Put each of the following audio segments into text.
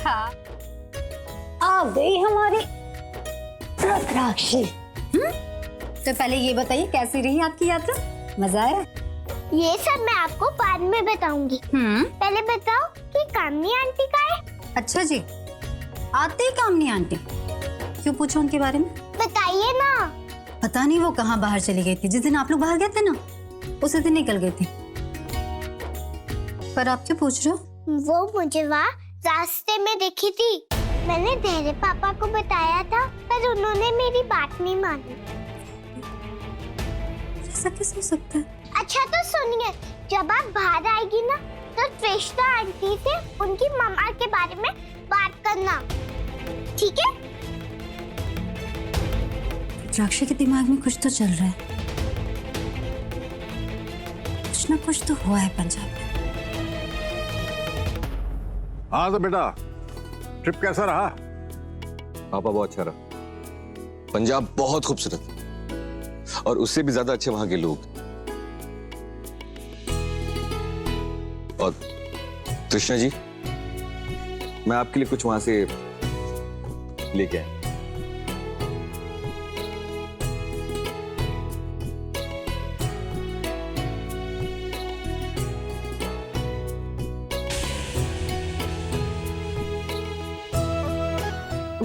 हाँ, आ गई हमारी रुद्राक्षी। तो पहले ये बताइए कैसी रही आपकी यात्रा, मजा आया? ये सब मैं आपको बाद में बताऊंगी। पहले बताओ कि कामनी आंटी का है। अच्छा जी, आते ही कामनी आंटी, क्यों पूछो उनके बारे में? बताइए ना। पता नहीं वो कहाँ बाहर चली गई थी। जिस दिन आप लोग बाहर गए थे ना, उसी दिन निकल गई थी। पर आप क्यों पूछ रहे हो? वो मुझे वहाँ रास्ते में दिखी थी। मैंने धैर्य पापा को बताया था, पर उन्होंने मेरी बात नहीं मानी। ऐसा कैसे हो सकता है? अच्छा तो सुनिए, जब आप बाहर आएगी ना, तो त्रिष्टा आंटी से उनकी मम्मा के बारे में बात करना, ठीक है? रुद्राक्षी के दिमाग में कुछ तो चल रहा है, कुछ ना कुछ तो हुआ है पंजाब में। हाँ तो बेटा, ट्रिप कैसा रहा? पापा बहुत अच्छा रहा। पंजाब बहुत खूबसूरत और उससे भी ज्यादा अच्छे वहां के लोग। और कृष्णा जी, मैं आपके लिए कुछ वहां से लेके आया।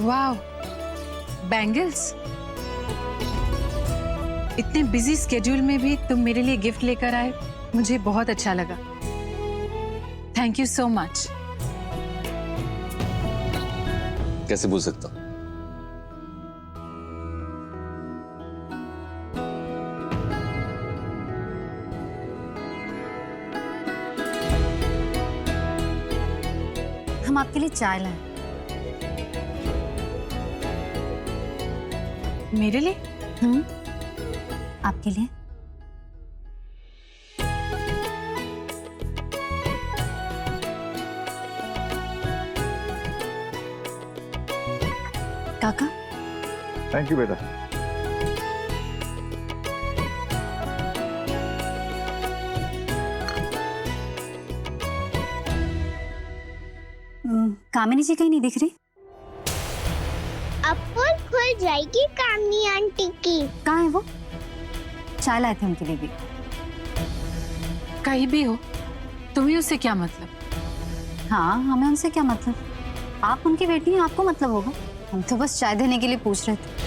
वाह, बैंगल्स। इतने बिजी स्केड्यूल में भी तुम मेरे लिए गिफ्ट लेकर आए, मुझे बहुत अच्छा लगा। Thank you so much. कैसे भूल सकता हूं? हम आपके लिए चाय लाए। मेरे लिए? आपके लिए। काका। थैंक यू बेटा। कामिनी जी कहीं नहीं दिख रही। अब खुल जाएगी कामनी आंटी की। कहाँ है वो? चाय लाए थे उनके लिए भी। कहीं भी हो, तुम्हें उससे क्या मतलब? हाँ, हमें उनसे क्या मतलब? आप उनकी बेटी हैं, आपको मतलब होगा। हम तो बस चाय देने के लिए पूछ रहे थे।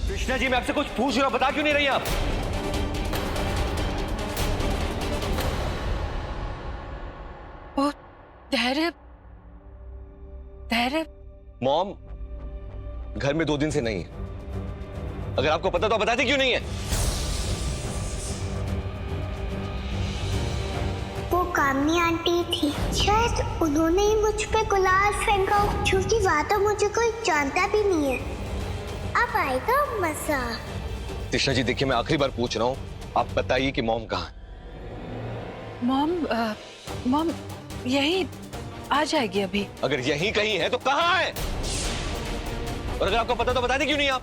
कृष्णा जी, मैं आपसे कुछ पूछ रहा हूं, बता क्यों नहीं रही आप? ओ, धैर्य, धैर्य। मॉम घर में 2 दिन से नहीं है। अगर आपको पता तो आप बताते क्यों नहीं है? वो कामनी आंटी थी, शायद उन्होंने ही मुझ पे गुलाल फेंका, क्योंकि वहाँ तो मुझे कोई जानता भी नहीं है। अब आएगा मजा। कृष्णा जी देखिए, मैं आखिरी बार पूछ रहा हूँ, आप बताइए कि मॉम कहाँ है? मॉम यही आ जाएगी अभी। अगर यहीं कहीं है तो कहाँ है? और अगर आपको पता तो बताते क्यों नहीं आप?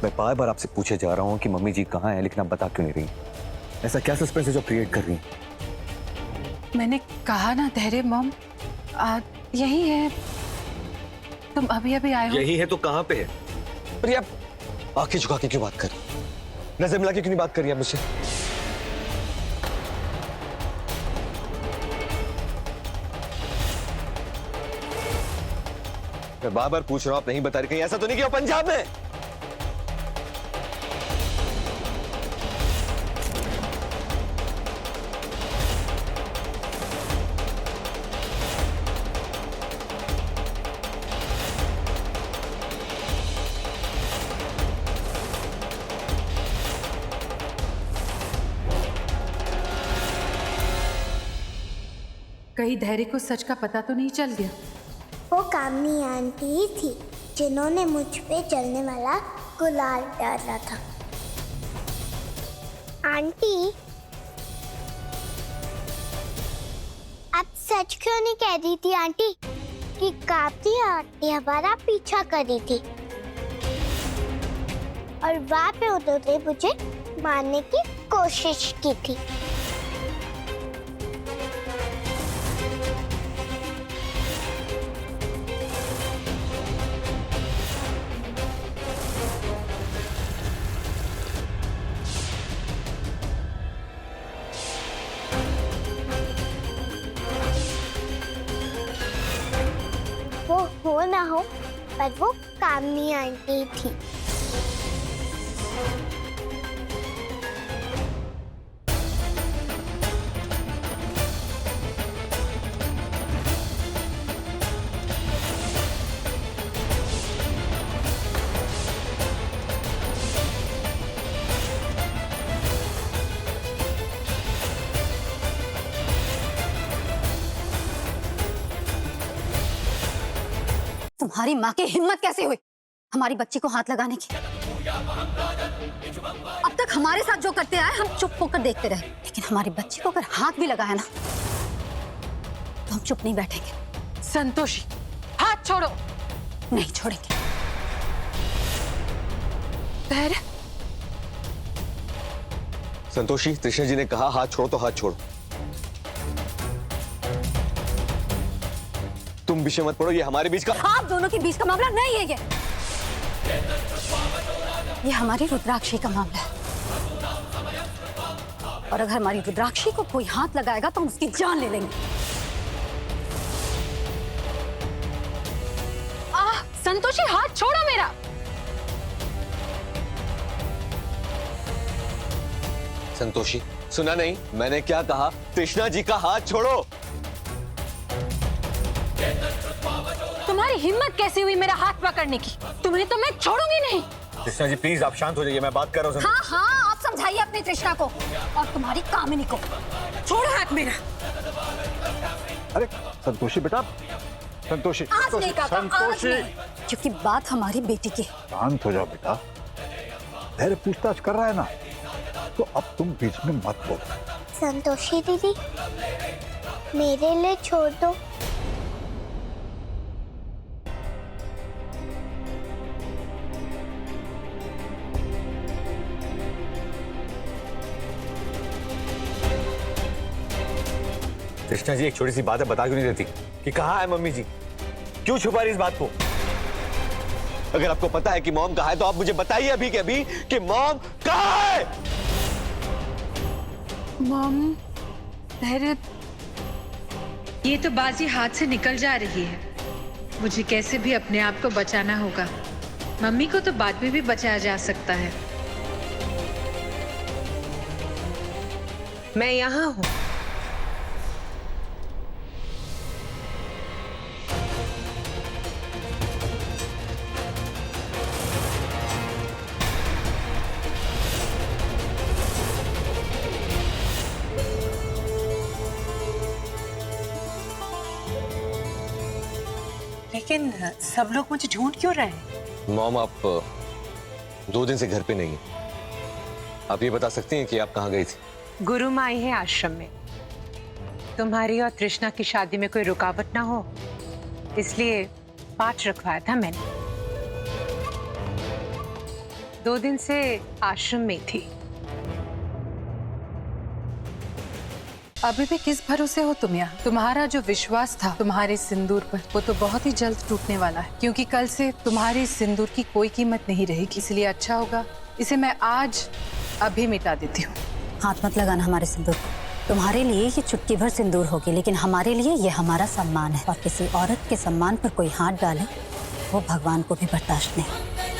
मैं बार बार आपसे पूछे जा रहा हूँ कि मम्मी जी कहाँ है, लेकिन आप बता क्यों नहीं रही? ऐसा क्या सस्पेंस है जो क्रिएट कर रही हैं? मैंने कहा ना धैर्य, मॉम यही है। तुम अभी अभी आए हो। यही है तो कहाँ पे है? पर आप आंखें झुका के क्यों बात कर रही? नजर मिला के क्यों नहीं बात कर रही आप मुझसे? मैं बार बार पूछ रहा हूँ, आप नहीं बता रही। कहीं ऐसा तो नहीं कि वो पंजाब में? कहीं धैर्य को सच का पता तो नहीं चल गया? वो कामनी आंटी ही थी जिन्होंने मुझ पे चलने वाला गुलाल डाला था। आंटी, आप सच क्यों नहीं कह रही थी आंटी कि काफी आंटी हमारा पीछा कर रही थी और वहाँ पे उन्होंने मुझे मारने की कोशिश की थी। वो हो ना हो, पर वो कामनी आंटी थी। तुम्हारी माँ की हिम्मत कैसे हुई हमारी बच्ची को हाथ लगाने की? अब तक हमारे साथ जो करते आए हम चुप होकर देखते रहे, लेकिन हमारी बच्ची को अगर हाथ भी लगाया ना तो हम चुप नहीं बैठेंगे। संतोषी, हाथ छोड़ो। नहीं छोड़ेंगे। धैर्य। संतोषी, कृष्णा जी ने कहा हाथ छोड़ो तो हाथ छोड़ो। तुम विषय मत पड़ो, ये हमारे बीच का। आप दोनों के बीच का मामला नहीं है ये हमारी रुद्राक्षी का मामला है, और अगर हमारी रुद्राक्षी को कोई हाथ लगाएगा तो हम उसकी जान ले लेंगे। संतोषी, हाथ छोड़ो मेरा। संतोषी, सुना नहीं मैंने क्या कहा? कृष्णा जी का हाथ छोड़ो। तुम्हारी हिम्मत कैसी हुई मेरा हाथ पकड़ने की? तुम्हें तो मैं छोड़ूंगी नहीं। कृष्णा जी प्लीज आप शांत हो जाइए, मैं बात कर रहा हूँ। हाँ हाँ, आप समझाइए अपने कृष्णा को और तुम्हारी कामिनी को। छोड़ो हाथ मेरा। अरे संतोषी बेटा, संतोषी आज नहीं काका, आज संतोषी, नहीं। क्योंकि बात हमारी बेटी की। शांत हो जाओ बेटा। धैर्य पूछताछ कर रहा है ना, तो अब तुम बीच में मत बोलो। संतोषी दीदी, मेरे लिए छोड़ दो। कृष्णा जी एक छोटी सी बात है, बता क्यों नहीं देती कि कहाँ है मम्मी जी? क्यों छुपा रही इस बात को? अगर आपको पता है कि मॉम कहाँ है तो आप मुझे बताइए अभी के अभी कि मॉम कहाँ है। मॉम, धैर्य, ये तो बाजी हाथ से निकल जा रही है। मुझे कैसे भी अपने आप को बचाना होगा। मम्मी को तो बाद में भी बचाया जा सकता है। मैं यहाँ हूँ। लेकिन सब लोग मुझे ढूंढ क्यों रहे हैं? मॉम आप 2 दिन से घर पे नहीं है। आप ये बता सकती हैं कि आप कहाँ गई थी? गुरु माँ आई है आश्रम में। तुम्हारी और तृष्णा की शादी में कोई रुकावट ना हो, इसलिए पाठ रखवाया था मैंने। 2 दिन से आश्रम में थी। अभी भी किस भरोसे हो तुम यहाँ? तुम्हारा जो विश्वास था तुम्हारे सिंदूर पर, वो तो बहुत ही जल्द टूटने वाला है, क्योंकि कल से तुम्हारे सिंदूर की कोई कीमत नहीं रहेगी। इसलिए अच्छा होगा इसे मैं आज अभी मिटा देती हूँ। हाथ मत लगाना हमारे सिंदूर को। तुम्हारे लिए ये चुटकी भर सिंदूर होगी, लेकिन हमारे लिए ये हमारा सम्मान है, और किसी औरत के सम्मान पर कोई हाथ डाले वो भगवान को भी बर्दाश्त नहीं।